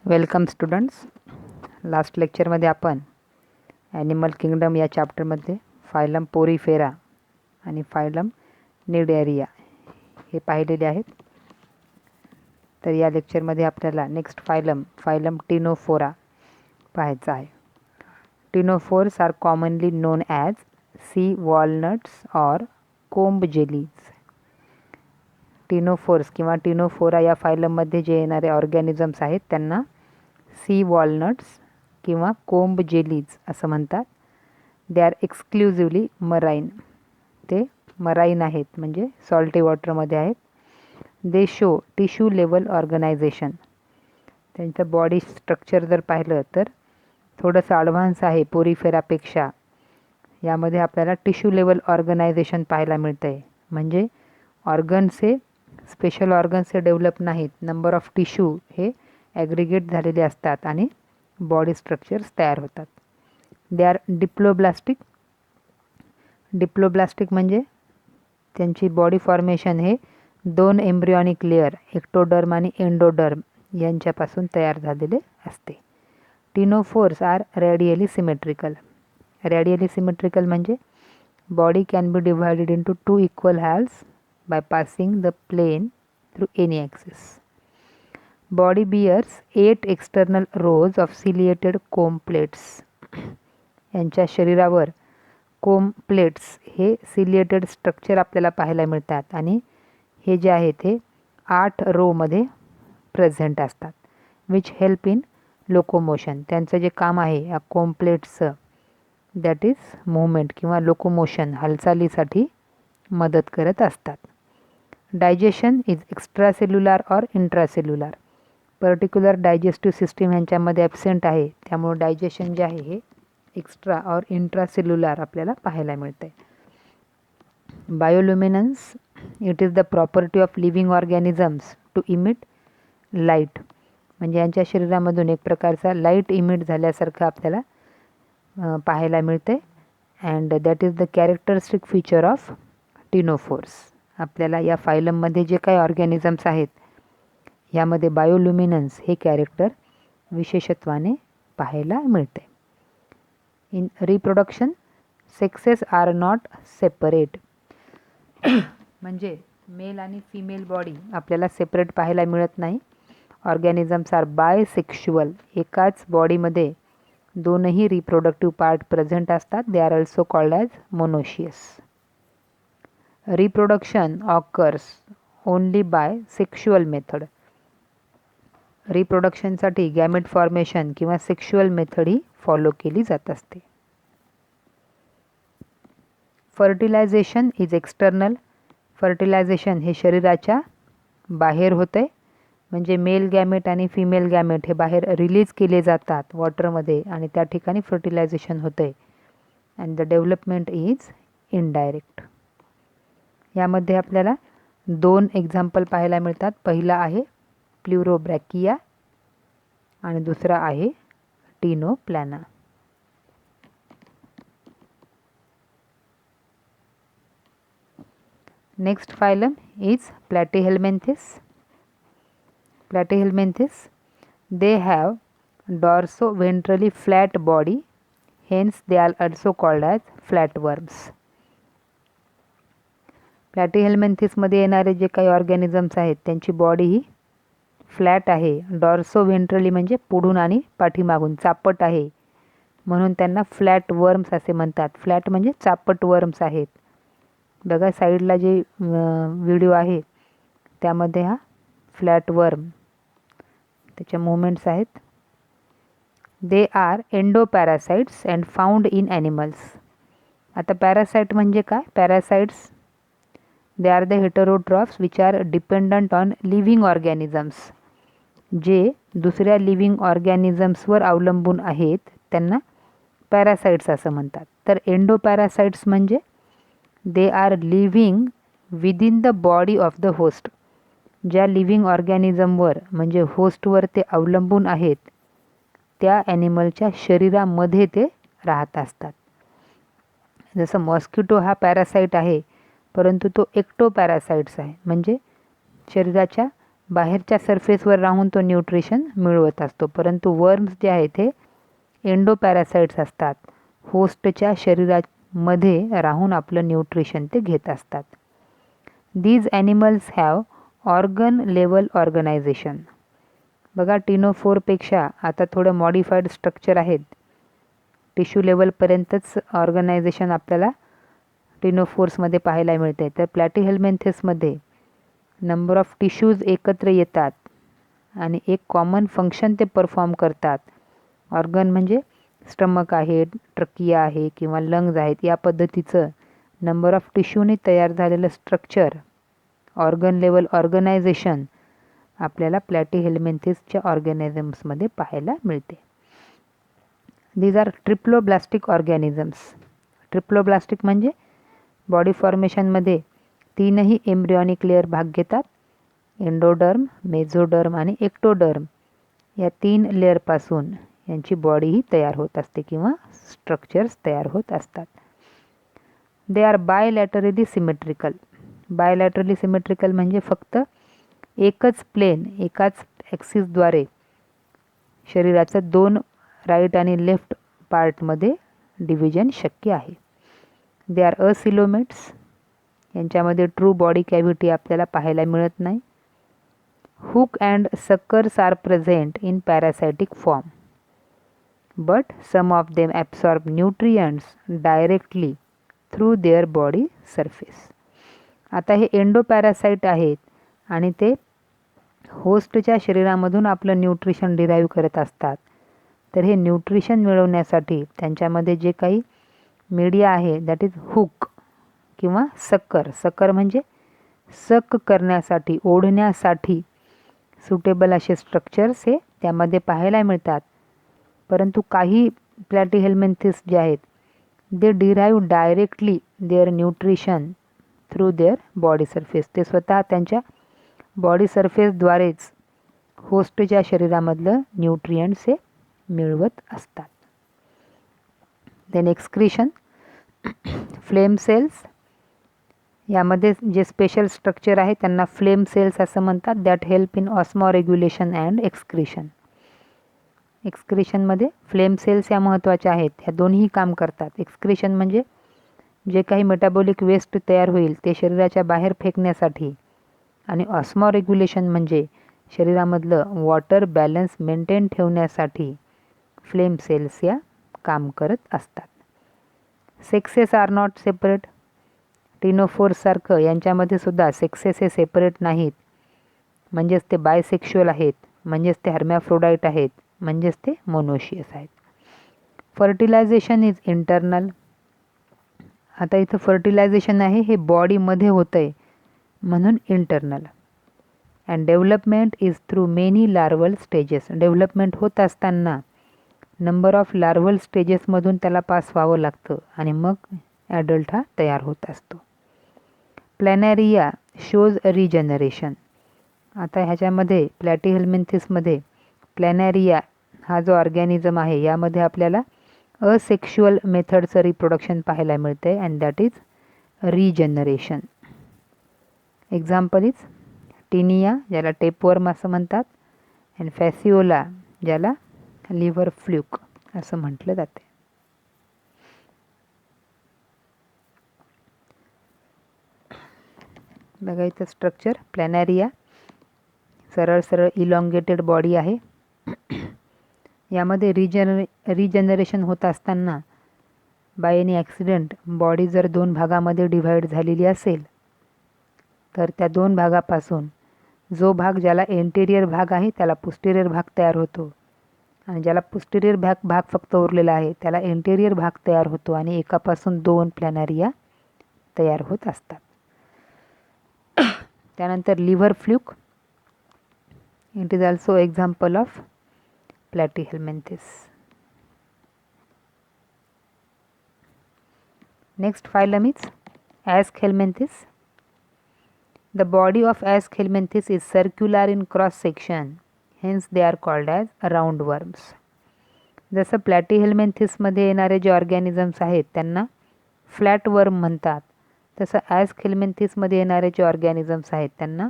Welcome students. Last लेक्चरमध्ये आपण animal kingdom या चॅप्टरमध्ये फायलम पोरीफेरा आणि फायलम निडेरिया हे पाहिलेले आहेत. तर या लेक्चरमध्ये आपल्याला नेक्स्ट फायलम टिनोफोरा पाहायचा आहे. Ctenophores are commonly known as sea walnuts or comb jellies. Ctenophores किंवा टिनोफोरा या फायलममध्ये जे येणारे ऑर्गॅनिझम्स आहेत त्यांना सी वॉलनट्स किंवा कोंब जेलीज असं म्हणतात. They are exclusively marine. ते मराईन आहेत म्हणजे सॉल्टी वॉटरमध्ये आहेत. They show tissue level organisation. त्यांचं बॉडी स्ट्रक्चर जर पाहिलं तर थोडंसं ॲडव्हान्स आहे पोरीफेरापेक्षा. यामध्ये आपल्याला टिश्यू लेवल ऑर्गनायझेशन पाहायला मिळतं आहे. म्हणजे ऑर्गन्सचे स्पेशल ऑर्गन्सचे डेव्हलप नाहीत. नंबर ऑफ टिश्यू हे ॲग्रिगेट झालेले असतात आणि बॉडी स्ट्रक्चर्स तयार होतात. They are diploblastic. डिप्लोब्लास्टिक म्हणजे त्यांची बॉडी फॉर्मेशन हे 2 एम्ब्रियॉनिक लेयर एक्टोडर्म आणि एंडोडर्म यांच्यापासून तयार झालेले असते. Ctenophores are radially symmetrical. Radially symmetrical म्हणजे body can be divided into 2 equal halves by passing the plane through any axis. Body bears 8 external rows of ciliated comb plates. यांच्या शरीरावर कोंब plates हे सिलिएटेड स्ट्रक्चर आपल्याला पाहायला मिळतात आणि हे जे आहेत हे 8 रोमध्ये प्रेझेंट असतात. Which help in locomotion. त्यांचं जे काम आहे या कोंब प्लेट्सचं दॅट इज मूवमेंट किंवा लोकोमोशन हालचालीसाठी मदत करत असतात. Digestion is extracellular or intracellular. Particular digestive system ह्यांच्यामध्ये ॲबसेंट आहे, त्यामुळे डायजेशन जे आहे हे एक्स्ट्रा ऑर इंट्रासेल्युलर आपल्याला पाहायला मिळतं आहे. Bioluminescence it is the property of living organisms to emit light. म्हणजे यांच्या शरीरामधून एक प्रकारचा लाईट इमिट झाल्यासारखं आपल्याला पाहायला मिळते. And that is the characteristic feature of ctenophores. आपल्याला या फायलममध्ये जे काही ऑर्गॅनिझम्स आहेत यामध्ये बायोल्युमिनन्स हे कॅरेक्टर विशेषत्वाने पाहायला मिळते. In reproduction sexes are not separate. म्हणजे मेल आणि फिमेल बॉडी आपल्याला सेपरेट पाहायला मिळत नाही. Organisms are bisexual. एकाच बॉडीमध्ये दोनही रिप्रोडक्टिव्ह पार्ट प्रेझेंट असतात. They are also called as monoecious. Reproduction occurs only by sexual method. रिप्रोडक्शनसाठी गॅमेट फॉर्मेशन किंवा सेक्शुअल मेथड ही फॉलो केली जात असते. Fertilisation is external. फर्टिलायझेशन हे शरीराच्या बाहेर होते. म्हणजे मेल गॅमेट आणि फिमेल गॅमेट हे बाहेर रिलीज केले जातात वॉटरमध्ये आणि त्या ठिकाणी फर्टिलायझेशन होते. And the development is indirect. यामध्ये आपल्याला 2 एक्झाम्पल पाहायला मिळतात. पहिला आहे प्ल्युरोब्रॅकिया आणि दुसरा आहे Ctenoplana. Next phylum is Platyhelminthes. Platyhelminthes they have dorsoventrally flat body, hence they are also called as flatworms. प्लॅटीहेल्मिन्थिसमध्ये येणारे जे काही ऑर्गॅनिझम्स आहेत त्यांची बॉडी ही फ्लॅट आहे. डॉर्सो-व्हेंट्रली म्हणजे पुढून आणि पाठीमागून चापट आहे, म्हणून त्यांना फ्लॅट वर्म्स असे म्हणतात. फ्लॅट म्हणजे चापट वर्म्स आहेत. बघा साईडला जे व्हिडिओ आहे त्यामध्ये हा फ्लॅट वर्म त्याच्या मुवमेंट्स आहेत. They are endoparasites and found in animals. आता पॅरासाइट म्हणजे काय? Parasites they are the heterotrophs which are dependent on living organisms. जे दुसऱ्या लिव्हिंग ऑर्गॅनिझम्सवर अवलंबून आहेत त्यांना पॅरासाइट्स असं म्हणतात. तर एंडोपॅरासाइट्स म्हणजे they are living within the body of the host. ज्या लिव्हिंग ऑर्गॅनिझमवर म्हणजे होस्टवर ते अवलंबून आहेत त्या ॲनिमलच्या शरीरामध्ये ते राहत असतात. जसं मॉस्किटो हा पॅरासाइट आहे परंतु तो एक्टोपॅरासाइट्स आहे. म्हणजे शरीराच्या बाहेरच्या सरफेसवर राहून तो न्यूट्रिशन मिळवत असतो. परंतु वर्म्स जे आहेत ते एंडोपॅरासाइट्स असतात. होस्टच्या शरीरामध्ये राहून आपलं न्यूट्रिशन ते घेत असतात. These animals have organ level organisation. बघा टिनोफोरपेक्षा आता थोडं मॉडिफाईड स्ट्रक्चर आहेत. टिश्यू लेवलपर्यंतच ऑर्गनायझेशन आपल्याला टिनोफोर्समध्ये पाहायला मिळते. तर प्लॅटीहेल्मिंथेसमध्ये नंबर ऑफ टिश्यूज एकत्र येतात आणि एक कॉमन फंक्शन ते परफॉर्म करतात. ऑर्गन म्हणजे स्टमक आहे, ट्रकिया आहे किंवा लंग्ज आहेत, या पद्धतीचं नंबर ऑफ टिश्यूने तयार झालेलं स्ट्रक्चर, ऑर्गन लेवल ऑर्गनायझेशन आपल्याला प्लॅटीहेल्मिंथेसच्या ऑर्गॅनिझम्समध्ये पाहायला मिळते. These are triploblastic organisms. Triploblastic म्हणजे बॉडी फॉर्मेशनमध्ये 3ही एम्ब्रियॉनिक लेअर भाग घेतात. एंडोडर्म, मेझोडर्म आणि एक्टोडर्म या 3 लेअरपासून यांची बॉडीही तयार होत असते किंवा स्ट्रक्चर्स तयार होत असतात. They R bilaterally symmetrical. Bilaterally symmetrical म्हणजे फक्त एकच प्लेन, एकाच ॲक्सिसद्वारे शरीराचं 2 राईट आणि लेफ्ट पार्टमध्ये डिव्हिजन शक्य आहे. They are acoelomates. यांच्यामध्ये ट्रू बॉडी कॅव्हिटी आपल्याला पाहायला मिळत नाही. Hook and suckers are present in parasitic form, but some of them absorb nutrients directly through their body surface. आता हे एंडोपॅरासाइट आहेत आणि ते होस्टच्या शरीरामधून आपलं न्यूट्रिशन डिराईव्ह करत असतात. तर हे न्यूट्रिशन मिळवण्यासाठी त्यांच्यामध्ये जे काही मीडिया आहे दॅट इज हुक किंवा सकर. सकर म्हणजे सक करण्यासाठी, ओढण्यासाठी सुटेबल असे स्ट्रक्चर्स हे त्यामध्ये पाहायला मिळतात. परंतु काही प्लॅटीहेल्मिंथेस जे आहेत they derive directly their nutrition through their body surface. ते स्वतः त्यांच्या बॉडी सरफेसद्वारेच होस्टच्या शरीरामधलं न्यूट्रियंट्स हे मिळवत असतात. Then excretion. Flame cells. यामध्ये जे स्पेशल स्ट्रक्चर आहे त्यांना फ्लेम सेल्स असं म्हणतात. That help in osmoregulation and excretion. एक्सक्रीशनमध्ये फ्लेम सेल्स या महत्त्वाच्या आहेत. ह्या दोन्ही काम करतात. एक्सक्रीशन म्हणजे जे काही मेटाबॉलिक वेस्ट तयार होईल ते शरीराच्या बाहेर फेकण्यासाठी, आणि ऑस्मो रेग्युलेशन म्हणजे शरीरामधलं वॉटर बॅलन्स मेंटेन ठेवण्यासाठी फ्लेम सेल्स या काम करत असतात. Sexes are not separate. टिनोफोर्ससारखं यांच्यामध्ये सुद्धा सेक्सेस हे सेपरेट नाहीत. म्हणजेच ते बायसेक्शुअल आहेत, म्हणजेच ते हर्मॅफ्रोडाईट आहेत, म्हणजेच ते मोनोशियस आहेत. Fertilisation is internal. आता इथं फर्टिलायझेशन आहे हे बॉडीमध्ये होतं आहे म्हणून internal. And development is through many larval stages. Development होत असताना नंबर ऑफ लार्वल स्टेजेसमधून त्याला पास व्हावं लागतं आणि मग ॲडल्ट हा तयार होत असतो. प्लॅनॅरिया शोज रिजनरेशन. आता ह्याच्यामध्ये प्लॅटीहेल्मिंथेसमध्ये प्लॅनॅरिया हा जो ऑर्गॅनिझम आहे यामध्ये आपल्याला असेक्शुअल मेथडचं रिप्रोडक्शन पाहायला मिळतं आहे and that is regeneration. Example is Taenia ज्याला टेपवर्म असं म्हणतात, अँड फॅसिओला ज्याला लिव्हर फ्ल्यूक असं म्हटलं जाते. बघा इथं स्ट्रक्चर. प्लॅनॅरिया सरळ सरळ इलॉंगेटेड बॉडी आहे. यामध्ये रिजनरेशन होत असताना बाय एनी ॲक्सिडेंट बॉडी जर 2 भागामध्ये डिव्हाइड झालेली असेल तर त्या 2 भागापासून जो भाग ज्याला एंटेरियर भाग आहे त्याला पोस्टेरियर भाग तयार होतो, आणि ज्याला पोस्टेरियर भाग फक्त उरलेला आहे त्याला एंटेरियर भाग तयार होतो, आणि एकापासून 2 प्लॅनॅरिया तयार होत असतात. त्यानंतर liver fluke. It is also example of platyhelminthes. Next phylum is aschelminthes. The body of Aschelminthes is circular in cross section, hence they are called as roundworms. जसं प्लॅटीहेल्मिंथेसमध्ये येणारे जे ऑर्गॅनिझम्स आहेत त्यांना फ्लॅट वर्म म्हणतात, तसं ॲस्कहेल्मिंथेसमध्ये येणारे जे ऑर्गॅनिझम्स आहेत त्यांना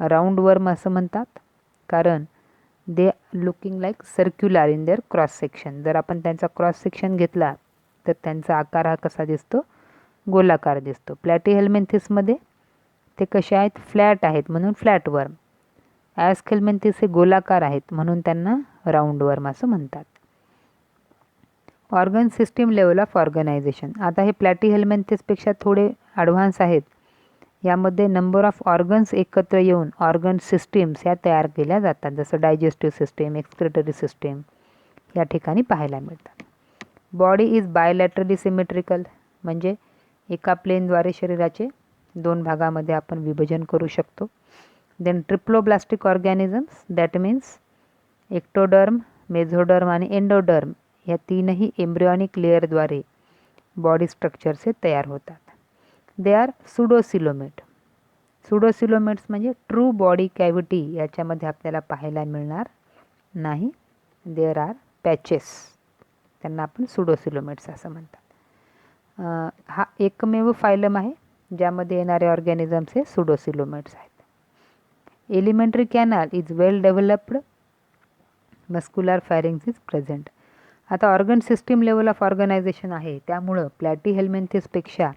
राऊंड वर्म असं म्हणतात कारण they looking like circular in their cross section. जर आपण त्यांचा क्रॉस सेक्शन घेतला तर त्यांचा आकार हा कसा दिसतो, गोलाकार दिसतो. प्लॅटीहेल्मिंथिसमध्ये ते कसे आहेत, फ्लॅट आहेत म्हणून फ्लॅट वर्म. ॲस्केल्मेंथिस हे गोलाकार आहेत म्हणून त्यांना राऊंड वर्म असं म्हणतात. Organ system level of organisation. आता हे प्लॅटीहेल्मिंथिसपेक्षा थोडे ॲडव्हान्स आहेत. यामध्ये नंबर ऑफ ऑर्गन्स एकत्र येऊन ऑर्गन सिस्टीम्स ह्या तयार केल्या जातात, जसं डायजेस्टिव्ह सिस्टीम, एक्सक्रिटरी सिस्टीम या ठिकाणी पाहायला मिळतात. बॉडी इज बायलॅटरली सिमेट्रिकल, म्हणजे एका प्लेनद्वारे शरीराचे 2 भागामध्ये आपण विभाजन करू शकतो. Then triploblastic organisms, that means ectoderm, mesoderm आणि एंडोडर्म या 3ही एम्ब्रियॉनिक लेअरद्वारे बॉडी स्ट्रक्चर्स हे तयार होतात. They are pseudocoelomate. सुडोसिलोमेट्स म्हणजे ट्रू बॉडी कॅव्हिटी याच्यामध्ये आपल्याला पाहायला मिळणार नाही. देअर आर पॅचेस, त्यांना आपण सुडोसिलोमेट्स असं म्हणतात. हा एकमेव फायलम आहे ज्यामध्ये येणारे ऑर्गॅनिझम्स हे सुडोसिलोमेट्स आहेत. Alimentary canal is well developed, muscular pharynx is present. आता organ system level of organisation आहे त्यामुळं प्लॅटीहेल्मिंथिसपेक्षा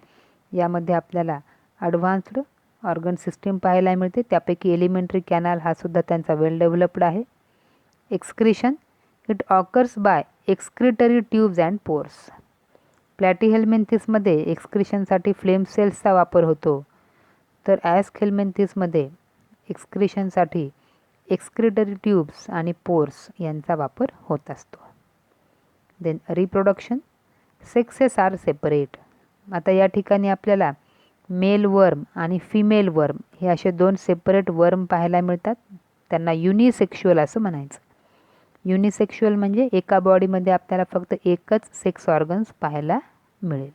यामध्ये आपल्याला ॲडव्हान्स्ड ऑर्गन सिस्टीम पाहायला मिळते. त्यापैकी एलिमेंटरी कॅनाल हा सुद्धा त्यांचा वेल डेव्हलप्ड आहे. Excretion, it occurs by excretory tubes and pores. प्लॅटीहेल्मिंथिसमध्ये एक्सक्रिशनसाठी फ्लेम सेल्सचा वापर होतो, तर ॲस्केल्मेंथिसमध्ये एक्सक्रिशनसाठी एक्सक्रिटरी ट्यूब्स आणि पोर्स यांचा वापर होत असतो. Then reproduction, sexes are separate. आता या ठिकाणी आपल्याला मेल वर्म आणि फिमेल वर्म हे असे 2 सेपरेट वर्म पाहायला मिळतात. त्यांना युनिसेक्शुअल असं म्हणायचं. युनिसेक्शुअल म्हणजे एका बॉडीमध्ये आपल्याला फक्त एकच सेक्स ऑर्गन्स पाहायला मिळेल.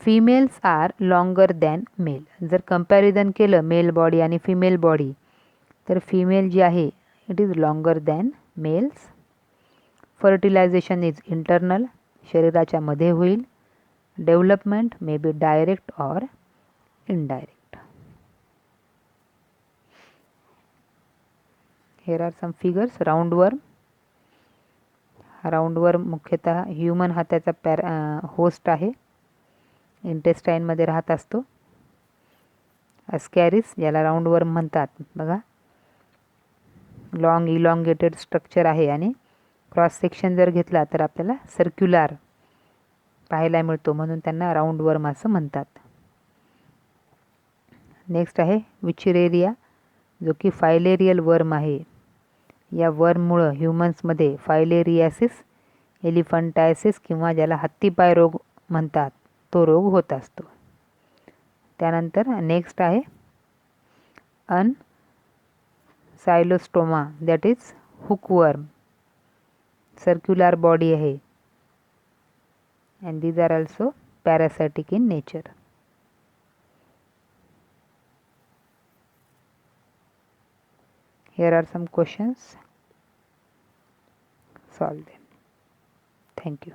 Females are longer than male. जर कंपॅरिझन केलं मेल बॉडी आणि फिमेल बॉडी तर फिमेल जी आहे it is longer than males. Fertilisation is internal, शरीराच्या मध्ये होईल. Development may be direct or indirect. Here are some figures. Roundworm. Roundworm मुख्यतः ह्युमन हा त्याचा होस्ट आहे, इंटेस्टाईनमध्ये राहत असतो. अस्कॅरिस याला राऊंडवर्म म्हणतात. बघा लॉंग इलॉंगेटेड स्ट्रक्चर आहे आणि क्रॉस सेक्शन जर घेतला तर आपल्याला सर्क्युलर पाहायला मिळतो म्हणून त्यांना राऊंडवर्म असं म्हणतात. नेक्स्ट आहे विचरेरिया जो की फायलेरियल वर्म आहे. या वर्ममुळं ह्युमन्समध्ये फायलेरियासिस, एलिफंटायसिस किंवा ज्याला हत्तीपाय रोग म्हणतात तो रोग होत असतो. त्यानंतर नेक्स्ट आहे सायलोस्टोमा, that is hookworm. Circular body आहे and these are also parasitic in nature. Here are some questions. Solve them. Thank you.